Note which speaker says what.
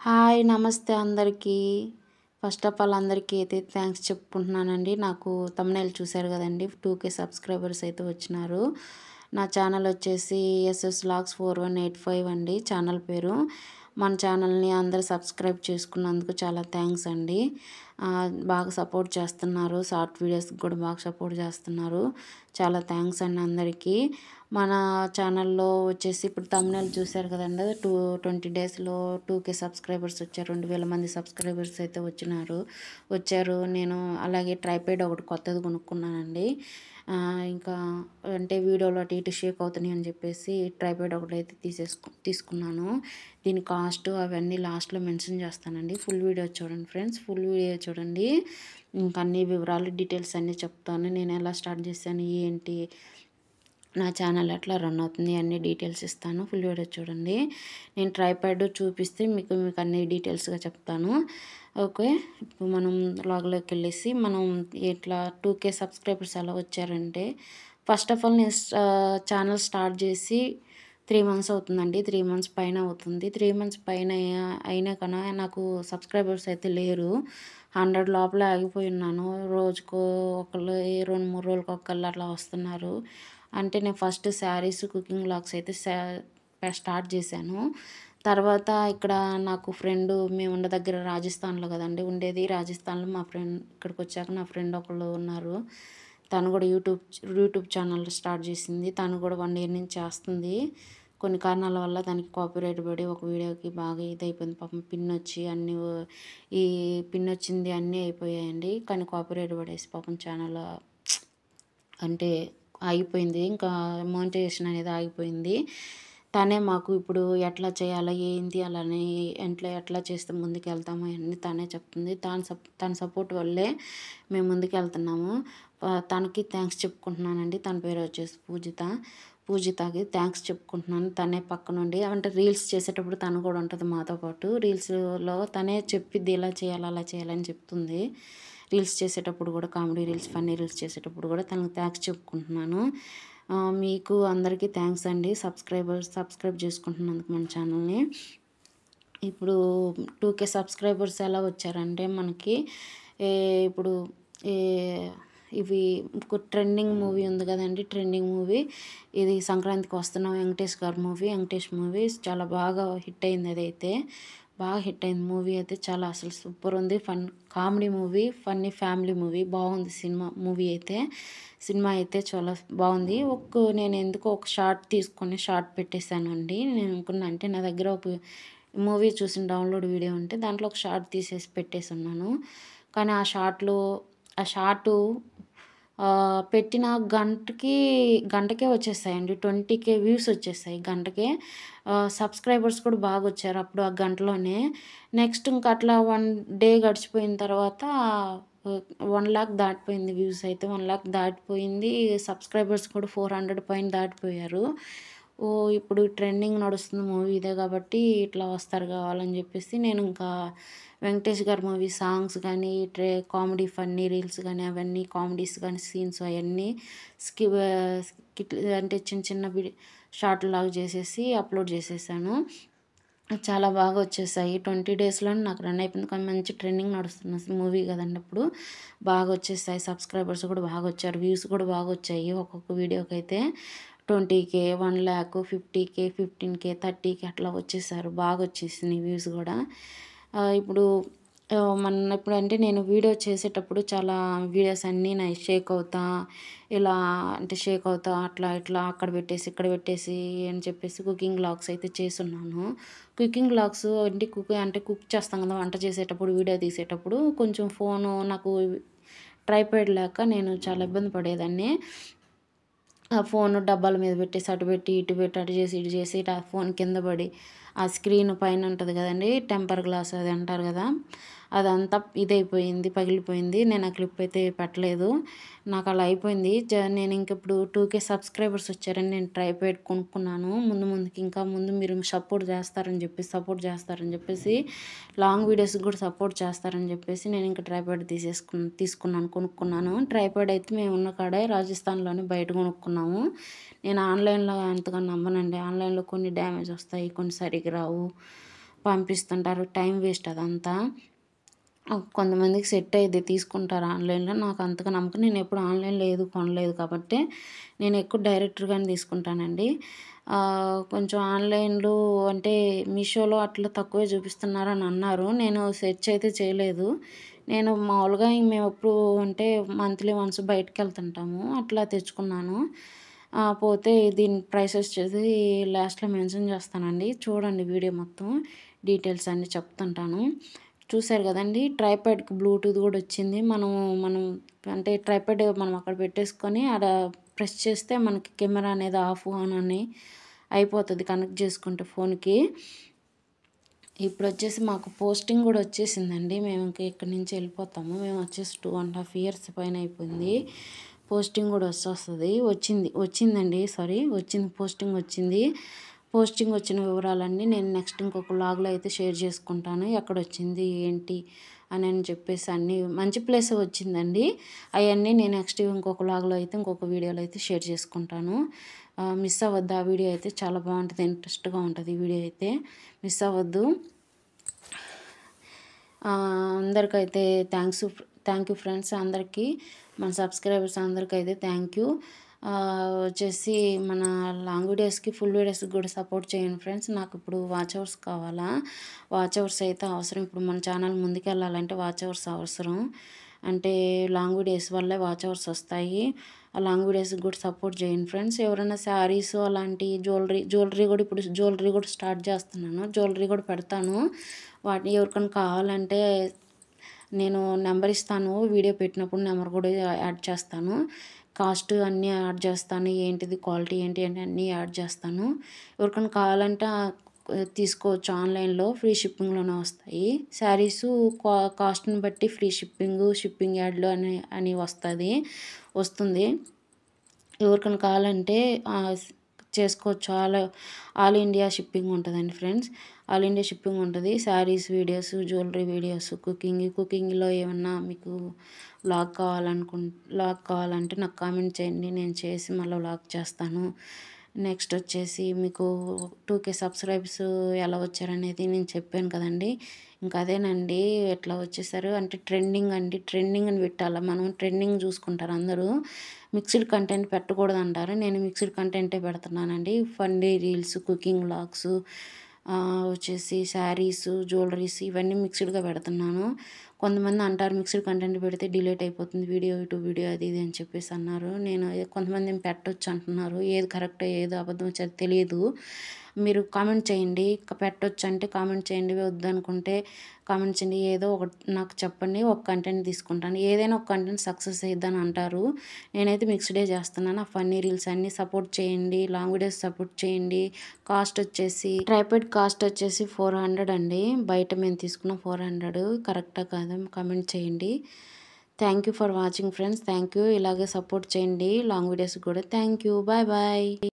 Speaker 1: Hi నమస్తే అందరికీ. First of all అందరికీ అయితే థ్యాంక్స్ చెప్పుకుంటున్నానండి. నాకు థంబ్‌నెయిల్ చూశారు కదండీ, 2K సబ్స్క్రైబర్స్ అయితే వచ్చినారు. నా ఛానల్ వచ్చేసి ఎస్ఎస్ వ్లాగ్స్ 4185 అండి ఛానల్ పేరు. మన ఛానల్ని అందరూ సబ్స్క్రైబ్ చేసుకున్నందుకు చాలా థ్యాంక్స్ అండి. బాగా సపోర్ట్ చేస్తున్నారు, షార్ట్ వీడియోస్కి కూడా బాగా సపోర్ట్ చేస్తున్నారు. చాలా థ్యాంక్స్ అండి అందరికీ. మన ఛానల్లో వచ్చేసి ఇప్పుడు థంబ్‌నెయిల్ చూశారు కదండి, 20 డేస్లో 2K సబ్స్క్రైబర్స్ వచ్చారు. 2000 మంది సబ్స్క్రైబర్స్ అయితే వచ్చారు. నేను అలాగే ట్రైపాడ్ ఒకటి కొత్తది కొనుక్కున్నానండి. ఇంకా అంటే వీడియోలో అటు ఇటు షేక్ అవుతున్నాయి అని చెప్పేసి ట్రైపాడ్ ఒకటైతే తీసుకున్నాను. దీని కాస్ట్ అవన్నీ లాస్ట్లో మెన్షన్ చేస్తానండి. ఫుల్ వీడియో చూడండి ఫ్రెండ్స్, ఫుల్ వీడియో చూడండి. ఇంకా అన్ని వివరాలు డీటెయిల్స్ అన్నీ చెప్తాను. నేను ఎలా స్టార్ట్ చేశాను, ఏంటి, నా ఛానల్ ఎట్లా రన్ అవుతుంది అన్ని డీటెయిల్స్ ఇస్తాను. ఫుల్ వీడియో చూడండి. నేను ట్రైపాడ్ చూపిస్తే మీకు అన్ని డీటెయిల్స్గా చెప్తాను. ఓకే, ఇప్పుడు మనం లాగ్లోకి వెళ్ళేసి మనం ఇట్లా 2K సబ్స్క్రైబర్స్ ఎలా వచ్చారంటే, ఫస్ట్ ఆఫ్ ఆల్ నేను ఛానల్ స్టార్ట్ చేసి 3 మంత్స్ అవుతుందండి. 3 మంత్స్ పైన అవుతుంది. 3 మంత్స్ పైన అయినా కన్నా నాకు సబ్స్క్రైబర్స్ అయితే లేరు. 100 లోపలే ఆగిపోయి ఉన్నాను. రోజుకో ఒకళ్ళు 2-3 రోజులకు ఒకళ్ళు అట్లా వస్తున్నారు. అంటే నేను ఫస్ట్ శారీస్ కుకింగ్ వ్లాగ్స్ అయితే స్టార్ట్ చేశాను. తర్వాత ఇక్కడ నాకు ఫ్రెండ్, మేము ఉండే దగ్గర రాజస్థాన్లో కదండి ఉండేది. రాజస్థాన్లో మా ఫ్రెండ్ ఇక్కడికి వచ్చాక నా ఫ్రెండ్ ఒకళ్ళు ఉన్నారు. తను కూడా యూట్యూబ్ ఛానల్ స్టార్ట్ చేసింది. తను కూడా 1 ఇయర్ నుంచి చేస్తుంది. కొన్ని కారణాల వల్ల దానికి కాపీరైట్ పడి ఒక వీడియోకి బాగా ఇదైపోయింది. పాపం పిన్ వచ్చి అన్నీ ఈ పిన్ వచ్చింది అన్నీ అయిపోయాయండి. కానీ కాపీరైట్ పడేసి పాపం ఛానల్ అంటే ఆగిపోయింది. ఇంకా మోనిటైజేషన్ అనేది ఆగిపోయింది. తనే మాకు ఇప్పుడు ఎట్లా చేయాలో ఏంటి అలానే ఎట్లా చేస్తే ముందుకు వెళ్తామో అన్నీ తనే చెప్తుంది. తన సపోర్ట్ వల్లే మేము ముందుకు వెళ్తున్నాము. తనకి థ్యాంక్స్ చెప్పుకుంటున్నానండి. తన పేరు వచ్చేసి పూజితకి థ్యాంక్స్ చెప్పుకుంటున్నాను. తనే పక్క నుండి అంటే రీల్స్ చేసేటప్పుడు తను కూడా ఉంటుంది మాతో పాటు. రీల్స్లో తనే చెప్పిద్ది ఇలా చేయాలి అలా చేయాలని చెప్తుంది. రీల్స్ చేసేటప్పుడు కూడా కామెడీ రీల్స్, ఫన్నీ రీల్స్ చేసేటప్పుడు కూడా తనకు థ్యాంక్స్ చెప్పుకుంటున్నాను. మీకు అందరికీ థ్యాంక్స్ అండి సబ్స్క్రైబ్ చేసుకుంటున్నందుకు మన ఛానల్ని. ఇప్పుడు 2K సబ్స్క్రైబర్స్ ఎలా వచ్చారంటే మనకి ఇప్పుడు ఇవి ట్రెండింగ్ మూవీ ఉంది కదండి, ట్రెండింగ్ మూవీ ఇది సంక్రాంతికి వస్తున్నాం వెంకటేష్ మూవీ చాలా బాగా హిట్ అయింది. అదైతే బాగా హిట్ అయింది మూవీ అయితే, చాలా అసలు సూపర్ ఉంది. Comedy movie, funny family movie బాగుంది. సినిమా అయితే చాలా బాగుంది. నేను ఎందుకో ఒక షార్ట్ పెట్టేశాను అండి. నేను అనుకున్నా అంటే నా దగ్గర ఒక మూవీ చూసిన డౌన్లోడ్ వీడియో ఉంటే దాంట్లో ఒక షార్ట్ తీసేసి పెట్టేసి ఉన్నాను. కానీ ఆ షార్టు పెట్టిన గంటకే వచ్చేస్తాయండి. 20K వ్యూస్ వచ్చేస్తాయి గంటకే. సబ్స్క్రైబర్స్ కూడా బాగా వచ్చారు అప్పుడు ఆ గంటలోనే. నెక్స్ట్ ఇంకా అట్లా 1 డే గడిచిపోయిన తర్వాత 1,00,000 దాటిపోయింది. వ్యూస్ అయితే 1,00,000 దాటిపోయింది. సబ్స్క్రైబర్స్ కూడా 400 పైన దాటిపోయారు. ఇప్పుడు ట్రెండింగ్ నడుస్తుంది మూవీ ఇదే కాబట్టి ఇట్లా వస్తారు కావాలని చెప్పేసి నేను ఇంకా వెంకటేష్ గారి మూవీ సాంగ్స్ కానీ కామెడీ ఫన్నీ రీల్స్ కానీ అవన్నీ కామెడీస్ కానీ సీన్స్ అవన్నీ అంటే చిన్న షార్ట్ లాగా చేసేసి అప్లోడ్ చేసేసాను. చాలా బాగా వచ్చేసాయి. 20 డేస్లోనే నాకు రన్ అయిపోయింది. కానీ మంచి ట్రెండింగ్ నడుస్తున్న మూవీ కదండి అప్పుడు. బాగా వచ్చేసాయి. సబ్స్క్రైబర్స్ కూడా బాగా వచ్చారు. వ్యూస్ కూడా బాగా వచ్చాయి. ఒక్కొక్క వీడియోకి అయితే 20K, 1,00,000, 50K, 15K, 30K అట్లా వచ్చేసారు. బాగా వచ్చేసినాయి వ్యూస్ కూడా. ఇప్పుడు ఇప్పుడు అంటే నేను వీడియో చేసేటప్పుడు చాలా వీడియోస్ అన్నీ నా షేక్ అవుతా అట్లా ఇట్లా అక్కడ పెట్టేసి ఇక్కడ పెట్టేసి అని చెప్పేసి కుకింగ్ వ్లాగ్స్ అయితే చేసున్నాను. కుకింగ్ వ్లాగ్స్ అంటే కుక్ చేస్తాం కదా, వంట చేసేటప్పుడు వీడియో తీసేటప్పుడు కొంచెం ఫోను నాకు ట్రైపాడ్ లేక నేను చాలా ఇబ్బంది పడేదాన్ని. ఆ ఫోన్ డబ్బాల మీద పెట్టేసి అటు పెట్టి ఇటు చేసి ఇటు చేసి ఆ ఫోన్ కింద పడి ఆ స్క్రీన్ పైన ఉంటుంది కదండి, టెంపర్ గ్లాస్ అది అంటారు కదా, అదంతా ఇదైపోయింది, పగిలిపోయింది. నేను ఆ క్లిప్ అయితే పెట్టలేదు. నాకు అలా అయిపోయింది. నేను ఇంక ఇప్పుడు 2K సబ్స్క్రైబర్స్ వచ్చారని నేను ట్రైపాడ్ కొనుక్కున్నాను. ముందుకి ఇంకా మీరు సపోర్ట్ చేస్తారని చెప్పేసి లాంగ్ వీడియోస్కి కూడా సపోర్ట్ చేస్తారని చెప్పేసి నేను ఇంకా ట్రైపాడ్ కొనుక్కున్నాను. ట్రైపాడ్ అయితే మేము ఉన్న కాడే రాజస్థాన్లోనే బయట కొనుక్కున్నాము. నేను ఆన్లైన్లో అంతగా నమ్మనండి. ఆన్లైన్లో కొన్ని డ్యామేజ్ వస్తాయి, కొన్ని సరిగ్గా రావు. పంపిస్తుంటారు. టైం వేస్ట్ అదంతా. కొంతమందికి సెట్ అయ్యిద్ది, తీసుకుంటారు ఆన్లైన్‌లో. నాకు అంతగా నమ్మకం, నేను ఎప్పుడు ఆన్లైన్‌లో ఏది కొనలేదు కాబట్టి నేను ఎక్కువ డైరెక్ట్‌గానే తీసుకుంటానండి. కొంచెం ఆన్లైన్‌లో అంటే మీషోలో అట్లా తక్కువే చూపిస్తున్నారని అన్నారు. నేను సెర్చ్ అయితే చేయలేదు. నేను మామూలుగా మేము ఎప్పుడు అంటే మంత్లీ వన్స్ బయటికెళ్తుంటాము. అట్లా తెచ్చుకున్నాను. పోతే దీని ప్రైస్ వచ్చేసి లాస్ట్‌లో మెన్షన్ చేస్తానండి. చూడండి వీడియో మొత్తం, డీటెయిల్స్ అన్నీ చెప్తుంటాను. చూసారు కదండీ! ట్రైపాడ్‌కి బ్లూటూత్ కూడా వచ్చింది. మనం అంటే ట్రైపాడ్ మనం అక్కడ పెట్టేసుకొని ఆడ ప్రెస్ చేస్తే మనకి కెమెరా అనేది ఆఫ్, ఆన్ అని అయిపోతది కనెక్ట్ చేసుకుంటే ఫోన్‌కి. ఇప్పుడొచ్చేసి మాకు పోస్టింగ్ కూడా వచ్చేసిందండి. మేము ఇంక ఇక్కడి నుంచి వెళ్ళిపోతాము. మేము వచ్చేసి 2½ ఇయర్స్ పైన అయిపోయింది. పోస్టింగ్ కూడా వచ్చిందండి. వచ్చింది, పోస్టింగ్ వచ్చింది. పోస్టింగ్ వచ్చిన వివరాలన్నీ నేను నెక్స్ట్ ఇంకొక వ్లాగ్‌లో అయితే షేర్ చేసుకుంటాను. ఎక్కడొచ్చింది, ఏంటి అని చెప్పేసి అన్నీ మంచి ప్లేసే వచ్చిందండి. అయన్నీ నేను నెక్స్ట్ ఇంకొక వ్లాగ్‌లో అయితే ఇంకొక వీడియోలో అయితే షేర్ చేసుకుంటాను. మిస్ అవ్వద్దు, ఆ వీడియో అయితే చాలా బాగుంటుంది, ఇంట్రెస్ట్‌గా ఉంటుంది ఈ వీడియో అయితే. మిస్ అవ్వద్దు. అందరికైతే థ్యాంక్ యూ ఫ్రెండ్స్ అందరికీ, మన సబ్స్క్రైబర్స్ అందరికైతే థ్యాంక్ యూ. వచ్చేసి మన లాంగ్ వీడియోస్కి, ఫుల్ వీడియోస్కి కూడా సపోర్ట్ చేయండి ఫ్రెండ్స్. నాకు ఇప్పుడు వాచ్ అవర్స్ కావాలా, వాచ్ అవర్స్ అయితే అవసరం. ఇప్పుడు మన ఛానల్ ముందుకెళ్ళాలంటే వాచ్ అవర్స్ అవసరం. అంటే లాంగ్ వీడియోస్ వల్లే వాచ్ అవర్స్ వస్తాయి. ఆ లాంగ్ వీడియోస్కి కూడా సపోర్ట్ చేయండి ఫ్రెండ్స్. ఎవరైనా శారీస్ అలాంటి జ్యువెలరీ కూడా ఇప్పుడు జ్యువెలరీ కూడా స్టార్ట్ చేస్తున్నాను. జ్యువెలరీ కూడా పెడతాను. వాటిని ఎవరికైనా కావాలంటే నేను నెంబర్ ఇస్తాను. వీడియో పెట్టినప్పుడు నెంబర్ కూడా యాడ్ చేస్తాను. కాస్ట్ అన్నీ యాడ్ చేస్తాను. ఏంటిది క్వాలిటీ ఏంటి అని అన్నీ యాడ్ చేస్తాను. ఎవరికైనా కావాలంటే తీసుకోవచ్చు. ఆన్లైన్లో ఫ్రీ షిప్పింగ్లోనే వస్తాయి. శారీసు కాస్ట్ని బట్టి ఫ్రీ షిప్పింగ్ యాడ్లు అని వస్తుంది. ఎవరికైనా కావాలంటే చేసుకోవచ్చు. ఆల్ ఇండియా షిప్పింగ్ ఉంటుందండి ఫ్రెండ్స్. ఆల్ ఇండియా షిప్పింగ్ ఉంటుంది. శారీస్ వీడియోస్, జ్యువెలరీ వీడియోస్, కుకింగ్లో ఏమన్నా మీకు వ్లాగ్ కావాలంటే నాకు కామెంట్ చేయండి. నేను చేసి మళ్ళీ వ్లాగ్ చేస్తాను. నెక్స్ట్ వచ్చేసి మీకు 2K సబ్స్క్రైబర్స్ ఎలా వచ్చారనేది నేను చెప్పాను కదండి. ఇంకా అదేనండి, ఎట్లా వచ్చేసారు అంటే ట్రెండింగ్ అని పెట్టాలి. మనం ట్రెండింగ్ చూసుకుంటారు అందరూ. మిక్స్డ్ కంటెంట్ పెట్టకూడదు అంటారు. నేను మిక్స్డ్ కంటెంటే పెడుతున్నానండి. ఫన్నీ రీల్స్, కుకింగ్ వ్లాగ్స్, వచ్చేసి శారీస్, జ్యువెలరీస్ ఇవన్నీ మిక్స్డ్గా పెడుతున్నాను. కొంతమంది అంటారు మిక్స్డ్ కంటెంట్ పెడితే డిలీట్ అయిపోతుంది వీడియో, వీడియో అది ఇది అని చెప్పేసి అన్నారు. కొంతమంది పెట్టొచ్చు అంటున్నారు. ఏది కరెక్టో ఏది అబద్ధమో తెలియదు. మీరు కామెంట్ చేయండి. పెట్టొచ్చు అంటే కామెంట్ చేయండి, వద్దనుకుంటే కామెంట్ చేయండి. ఏదో ఒకటి నాకు చెప్పండి, ఒక కంటెంట్ తీసుకుంటాను. ఏదైనా ఒక కంటెంట్ సక్సెస్ అయ్యిద్దని అంటారు. నేనైతే మిక్స్డే చేస్తున్నాను. ఆ ఫన్నీ రీల్స్ అన్నీ సపోర్ట్ చేయండి, లాంగ్ వీడియోస్ సపోర్ట్ చేయండి. ట్రైపాడ్ కాస్ట్ వచ్చేసి 400 అండి. బయట మేము తీసుకున్న 400 కరెక్టా కాదా కామెంట్ చేయండి. Thank you for watching friends. Thank you. ఇలాగే సపోర్ట్ చేయండి లాంగ్ వీడియోస్ కూడా. Thank you. Bye bye.